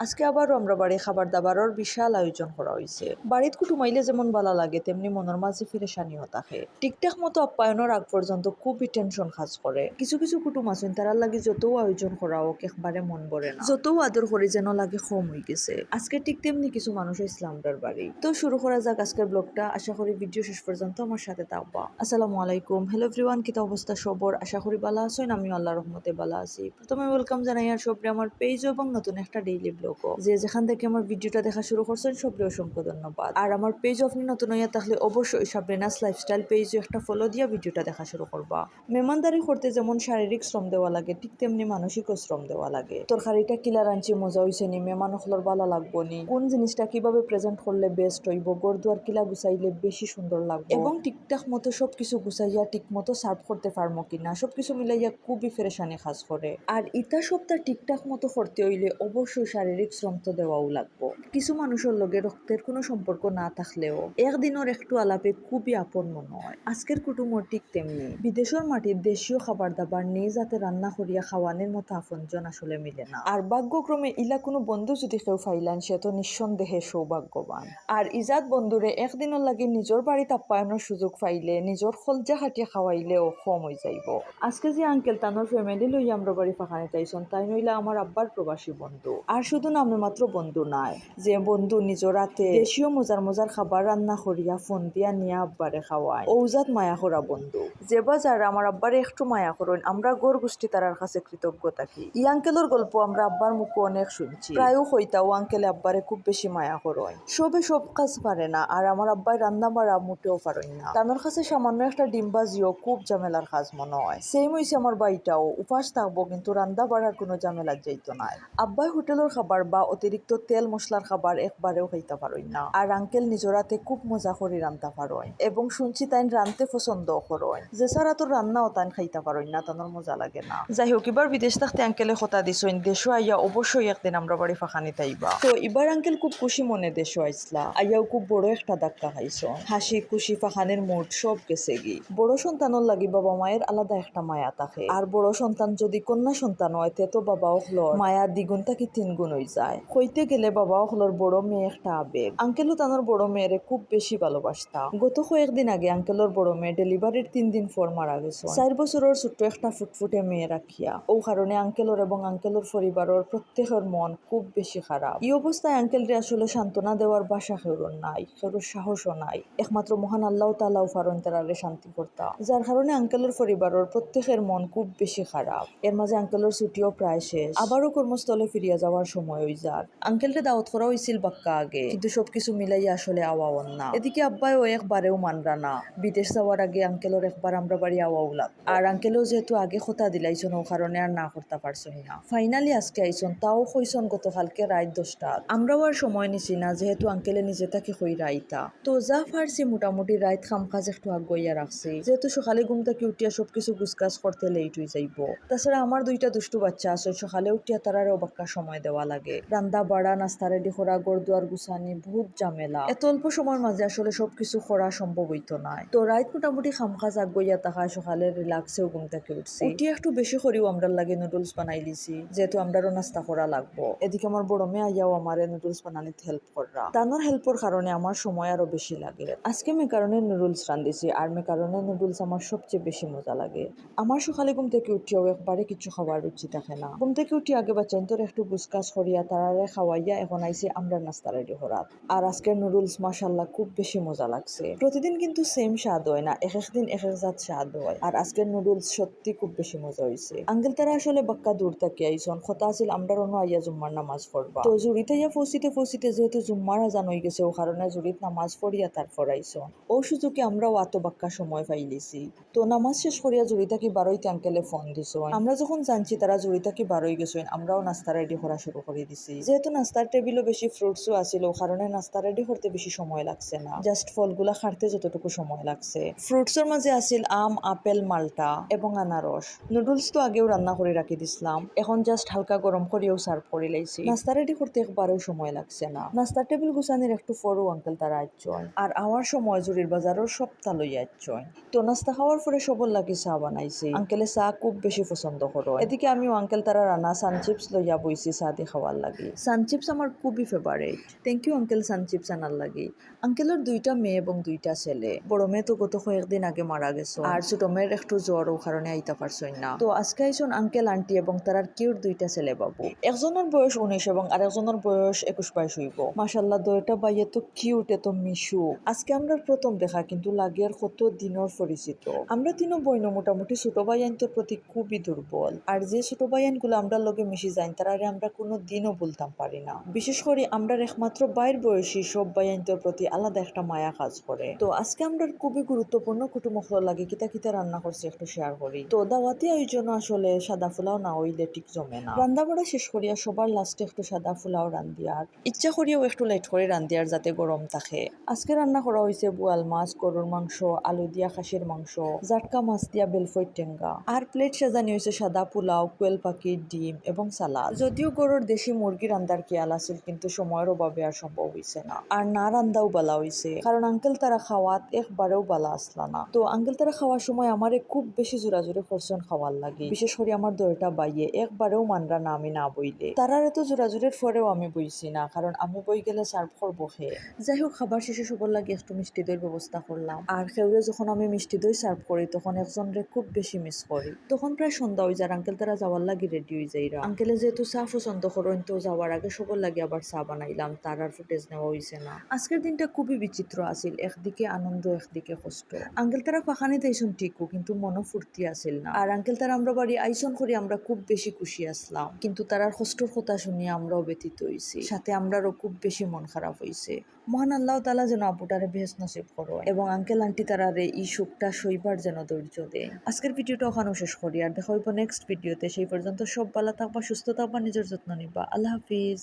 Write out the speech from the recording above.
আজকে আবারও আমরা বাড়ি খাবার দাবারের বিশাল আয়োজন করা হয়েছে। বাড়িত কুটুমাইলে যেমন ভালো লাগে তেমনি মনের মাঝে ফিরেশানিও থাকে। ঠিকঠাক মতো আপ্যায়নের আগ পর্যন্ত খুবই টেনশন কাজ করে। কিছু কিছু কুটুম আছেন তারার লাগে যত আয়োজন করা হোক একবারে মন ভরে না, যত আদর করে যেন লাগে কম হয়ে গেছে। আজকে ঠিক তেমনি কিছু মানুষ ইসলামদার বাড়ি। তো শুরু করা যাক আজকের ব্লগটা। আশা করি ভিডিও শেষ পর্যন্ত আমার সাথে থাকবা। আসসালামু আলাইকুম, হ্যালো এভরিওয়ান, কিতা অবস্থা সবর? আশা করি ভালো আছেন, আমি আল্লাহর রহমতে ভালো আছি। প্রথমে ওয়েলকাম জানাই আর সবরে আমার পেজ এবং নতুন একটা ডেইলি ব্লগ যে যেখান থেকে আমার ভিডিওটা দেখা শুরু করছেন সবরে অসংখ্য ধন্যবাদ। আর আমার পেজ আপনি নতুন হইয়া থাকলে অবশ্যই সাবরিনাস লাইফস্টাইল পেজে একটা ফলো দিয়া ভিডিওটা দেখা শুরু করবা। মেহমানদারি করতে যেমন শারীরিক শ্রম দেওয়া লাগে ঠিক তেমনি মানসিক শ্রম দেওয়া লাগে। তরকারিটা কিলা রাঁধছি মজা হইছে নি, মেহমান হলর ভালো লাগবো নি, কোন জিনিসটা কিভাবে প্রেজেন্ট করলে বেস্ট হইব, গড়দুয়ার কিলা গুছাইলে বেশি সুন্দর লাগবে এবং ঠিকঠাক মতো সবকিছু গুছাইয়া ঠিক মতো সার্ভ করতে পারবো কিনা, সবকিছু মিলাইয়া খুবই ফেরেশানি কাজ করে। আর ইটা সবটা ঠিকঠাক মতো করতে হইলে অবশ্যই শারীরিক শ্রম তো দেওয়াও লাগবো। কিছু মানুষের লগে রক্তের কোনো সম্পর্ক না থাকলেও একদিনের একটু আলাপে খুবই আপন মনে হয়। আজকের কুটুমর ঠিক তেমনি। বিদেশের মাটির দেশীয় খাবার দাবার নিজ হাতে রান্না করিয়া খাওয়ানোর মতো আপনজন আসলে মিলে না। আর ভাগ্যক্রমে ইলা কোনো বন্ধু যদি কেউ ফাইলান সে তো নিঃসন্দেহে সৌভাগ্যবান। আর ইজাত বন্ধুরে একদিনের লাগে নিজের বাড়িতে আপ্যায়নের সুযোগ পাইলে নিজের খলজা খাটিয়ে খাওয়াইলেও কম হয়ে যাইব। আজকে যে আঙ্কেল তানোর ফ্যামিলি লইয়া আমরা বাড়ি ফাঁকানে তাইছন তাই নইলে আমার আব্বার প্রবাসী বন্ধু। আর শুধু নামে মাত্র বন্ধু নাই, যে বন্ধু নিজের রাতে দেশীয় মজার মজার খাবার রান্না করিয়া ফোন দিয়া নিয়ে আব্বারে খাওয়ায়। ঔজাত মায়া করা বন্ধু, যে বাজার আমার আব্বারে একটু মায়া করেন, আমরা গোর গোষ্ঠী তারার কাছে কৃতজ্ঞ থাকি। ই আঙ্কেলের গল্প আমরা আব্বার মুখে অনেক শুনছি। প্রায়ও হইতাও আঙ্কেলে আব্বারে খুব বেশি মায়া করেন। সবে সব কাজ পারে না, আর আমার আব্বাই রান্না বাড়া মোটেও পারেন না। তানোর কাছে সামান্য একটা ডিম বাজিও খুব ঝামেলার কাজ মনে হয়। সেম হইছে আমার বাইটাও, উপাস থাকবো কিন্তু রান্না বাড়ার কোনো ঝামেলা যাইতো না। আব্বাই হোটেলের খাবার বা অতিরিক্ত তেল মশলার খাবার একবারেও খাইতে পারেন না। আর আঙ্কেল নিজের হাতে খুব মজা করে রান্না পারেন এবং শুনছি তাই রানতে পছন্দ করেন, যে সারা তোর রান্নাও তাই খাইতে পারেন না, তানোর মজা লাগে না। যাই হোক, এবার বিদেশ থাকতে আঙ্কেলে কথা দিছেন দেশও আইয়া অবশ্যই একদিন আমরা বাড়ি ফাঁকানি তাইবা। তো এবার আঙ্কেল খুব খুশি মনে দেশও আইসলা, আইয়াও খুব বড় একটা ধাক্কা খাইছো। হাসি খুশি ফাঁকানের মুড সব গেছে গি। বড় সন্তানের লাগি বাবা মায়ের আলাদা একটা মায়া থাকে, আর বড় সন্তান যদি কন্যা সন্তান হয় তে তো বাবা হলর মায়া দ্বিগুণ থাকি তিনগুণ হয়ে যায়। হইতে গেলে বাবা হলর বড় মেয়ে একটা আবেগ। আঙ্কেলও তানোর বড় মেয়েরে খুব বেশি ভালোবাসতা। গত কয়েকদিন আগে আঙ্কেলর বড় মেয়ে ডেলিভারির 3 দিন পর মারা গেছে। 4 বছরের ছোট্ট একটা ফুটফুটে মেয়ে রাখিয়া। ও কারণে আঙ্কেলর এবং আঙ্কেলর পরিবারের প্রত্যেকের মন খুব বেশি খারাপ। এই অবস্থায় আঙ্কেলরে আসলে সান্ত্বনা দেওয়ার বাসা কেউর নাই, কেউর সাহসও নাই। একমাত্র মহান আল্লাহ তাআলাও পারেন তারারে শান্তি করতা, যার কারণে আঙ্কেলের পরিবারের প্রত্যেকের মন খুব বেশি খারাপ। এর মাঝে আঙ্কেলের ছুটিও প্রায় শেষ, আবারও কর্মস্থলে ফিরিয়া যাওয়ার সময় হয়ে যার। আঙ্কেলরে দাওয়াত করা হয়েছিল বাক্কা আগে, কিন্তু সবকিছু মিলাইয়া আসলে আওয়াওন না। এদিকে আব্বাইও একবারেও মানরা না। বিদেশ যাওয়ার আগে আঙ্কেলের একবার আমরা বাড়ি আওয়াও লাগতো। আর আঙ্কেলও যেহেতু আগে কথা দিলাইছন ও কারণে আর না করতে পারছই না। ফাইনালি আজকে আইছন, তাও কইছন গতকালকে রাত 10টা। আমরাও আর সময় নিছি না, যেহেতু আঙ্কেলে নিজে থাকি কই রাইতা। তো যা পারছি মোটামুটি রাত খাম কাজ একটু আগুইয়া রাখছি, যেহেতু সকালে ঘুম থেকে উঠিয়া সবকিছু গুছকাজ করতে লেট হয়ে যাইব। তাছাড়া আমার 2টা দুষ্টু বাচ্চা আছে, সকালে উঠিয়া তারারও বাক্কা সময় দেওয়া লাগে। রান্দা বাড়া, নাস্তা রেডি করা, ঘর দুয়ার গুছানি, বহুত ঝামেলা। এত অল্প সময়ের মাঝে আসলে সবকিছু করা সম্ভব হইতো না। তো রাত মোটামুটি খাম কাজ আগুইয়া থাকা, সকালে রিল্যাক্সেও ঘুম থেকে উঠছি। উঠি একটু বেশি করিও আমরা লাগে নুডলস বানাই লিছি, যেহেতু আমরারও নাস্তা করা লাগবো। এদিকে আমার বড় মেয়ে আইয়াও আমারে নুডলস বানানিতে হেল্প করা। তানোর হেল্পর কারণে আমার সময় আরো বেশি লাগে। আজকে মেকারনে নুডলস রান্ধিছি, আর মেকারনে নুডলস আমার সবচেয়ে বেশি মজা লাগে। আমার সকালে ঘুম থেকে উঠিও একবারে কিছু খাবার রুচি থাকে না। ঘুম থেকে উঠি আগে বাচ্চাইন্তর একটু গুছকাজ করিয়া তারারে খাওয়াইয়া এখন আইছি আমরা নাস্তা রেডি করার। আর আজকের নুডলস মাশাআল্লাহ খুব বেশি মজা লাগছে। প্রতিদিন কিন্তু সেম স্বাদ হয় না, এক একদিন এক এক জাত স্বাদ হয়। আর আজকের নুডলস সত্যি খুব বেশি মজা হয়েছে। আঙ্কেল তারা আসলে বাক্কা দূর থেকে আইসন, কথা আছিল আমরা অন্য আইয়া জুম্মার নামাজ পড়বা। তো জুড়িতে ইয়া ফসিতে যেহেতু জুম্মার আজান হয়ে গেছে, ও কারণে জুড়িত নামাজ পড়িয়া তারপর আইসন। ও সুযোগে আমরাও আতো বাক্কা সময় পাইলিছি। তো নামাজ শেষ করিয়া জুড়িতা কি বারোইতে আঙ্কেলে ফোন দিছ। আমরা যখন জানছি তারা জুড়িতা কি বারোই গেছেন, আমরাও নাস্তা রেডি করা শুরু করে দিছি। যেহেতু নাস্তার টেবিলও বেশি ফ্রুটসও আছিল, ও কারণে নাস্তা রেডি করতে বেশি সময় লাগছে না, জাস্ট ফলগুলা কাটতে যতটুকু সময় লাগছে। ফ্রুটসের মাঝে আছিল আম, আপেল, মাল্টা এবং আনারস। নুডলস তো আগেও রান্না করে রাখি দিছিলাম, এখন জাস্ট হালকা গরম করিও সার্ভ করে লাইছি। নাস্তা রেডি করতে একবারেও সময় লাগছে না। নাস্তার টেবিল গুছানির একটু পরও আঙ্কেল তারা আইচয়, আর আমার সময় জুরির বাজারের সপ্তাহ লইয়া আইচয়। তো নাস্তা খাওয়ার পরে সবর লাগি চা বানাইছি। আঙ্কেলে চা খুব বেশি পছন্দ করো। এদিকে আমিও আঙ্কেল তারা রান্না সান চিপস লইয়া বইছি চা দিয়ে খাওয়া খাওয়ার লাগে। সান চিপস আমার খুবই favourite. Thank you uncle Sun Chips আনার লাগে। আঙ্কেলের 2টা মেয়ে এবং 2টা ছেলে। বড় মেয়ে তো গত কয়েকদিন আগে মারা গেছে, আর ছোট মেয়ের একটু জ্বর ও কারণে আইতা পারছই না। তো আজকে আইসুন আঙ্কেল আন্টি এবং তারার কিউট 2টা ছেলে বাবু। একজনের বয়স 19 এবং আরেকজনের বয়স 21-22 হইব। মাশাআল্লাহ, 2টা ভাই এত কিউট, এত মিশু। আজকে আমরা প্রথম দেখা, কিন্তু লাগে আর কত দিনের পরিচিত। আমরা তিনও বইন মোটামুটি ছোট ভাই আইনটোর প্রতি খুবই দুর্বল, আর যে ছোট ভাই আইনগুলো আমরা লগে মিশি যাই তারারে আমরা কোনো দিনও বলতাম পারি না। বিশেষ করে আমরা একমাত্র বাইর বয়সী সব ভাই আইনটোর প্রতি আলাদা একটা মায়া কাজ করে। তো আজকে আমরা খুবই গুরুত্বপূর্ণ কুটুমখল লাগে কিতা কিতা রান্না করছি একটু শেয়ার করি। তো দাওয়াতি আয়োজন আসলে সাদা ফুলাও না হইলে ঠিক জমে না। রান্না বাড়া শেষ করিয়া সবার লাস্টে একটু সাদা ফুলাও রান্ধিয়ার ইচ্ছা করিয়াও একটু লেট করে রান্ধিয়ার যাতে গরম থাকে। আজকে রান্না করা হয়েছে বোয়াল মাছ, গরুর মাংস, আলু দিয়া খাসির মাংস, জাটকা মাছ দিয়া বেলফই টেঙ্গা, আর প্লেট সাজানি হয়েছে সাদা পোলাও, কোয়েল পাখির ডিম এবং সালাদ। যদিও গরুর দেশি মুরগি রান্দার খেয়াল আছিল, কিন্তু সময়ের অভাবে আর সম্ভব হয়েছে না। আর না রান্দাও বালা হয়েছে, কারণ আঙ্কেল তারা খাওয়াত একবারেও বালা আসলা না। তো আঙ্কেল তারা খাওয়ার সময় আমারে খুব বেশি জোরাজোরে করছেন খাওয়ার লাগে। বিশেষ করে আমার 2টা বাইয়ে একবারেও মানরা না আমি না বইলে। তারার এত জোরাজোরের পরেও আমি বইছি না, কারণ আমি বই গেলে সার্ভ করবো খেয়ে। যাই হোক, খাবার শেষে সবার লাগে একটু মিষ্টি দইয়ের ব্যবস্থা করলাম। আর খেউরে যখন আমি মিষ্টি দই সার্ভ করি তখন একজনরে খুব বেশি মিস করি। তখন প্রায় সন্ধ্যা হয়ে যায়, আঙ্কেল তারা যাওয়ার লাগি রেডি হয়ে যাইরা। আঙ্কেলে যেহেতু চা পছন্দ করেন, তো যাওয়ার আগে সবার লাগে আবার চা বানাইলাম। তার আর ফুটেজ নেওয়া হয়েছে না। আজকের দিনটা খুবই বিচিত্র আছিল, একদিকে আনন্দ একদিকে কষ্ট। আঙ্কেল তারা পাখানিতে আইসন ঠিকও, কিন্তু মনও ফুর্তি আছিল না। আর আঙ্কেল তারা আমরা বাড়ি আইসন করি আমরা খুব বেশি খুশি আসলাম, কিন্তু তারার কষ্টর কথা শুনিয়ে আমরাও ব্যথিত হয়েছি, সাথে আমরারও খুব বেশি মন খারাপ হয়েছে। মহান আল্লাহ তাআলা যেন আপুটারে বেহেশত নসিব করো, এবং আঙ্কেল আন্টি তারারে এই সুখটা সইবার যেন ধৈর্য দেয়। আজকের ভিডিওটা ওখানেও শেষ করি, আর দেখা হইব নেক্সট ভিডিওতে। সেই পর্যন্ত সব ভালো থাকবা, সুস্থ থাকবা, নিজের যত্ন নিবা। আল্লাহ হাফিজ।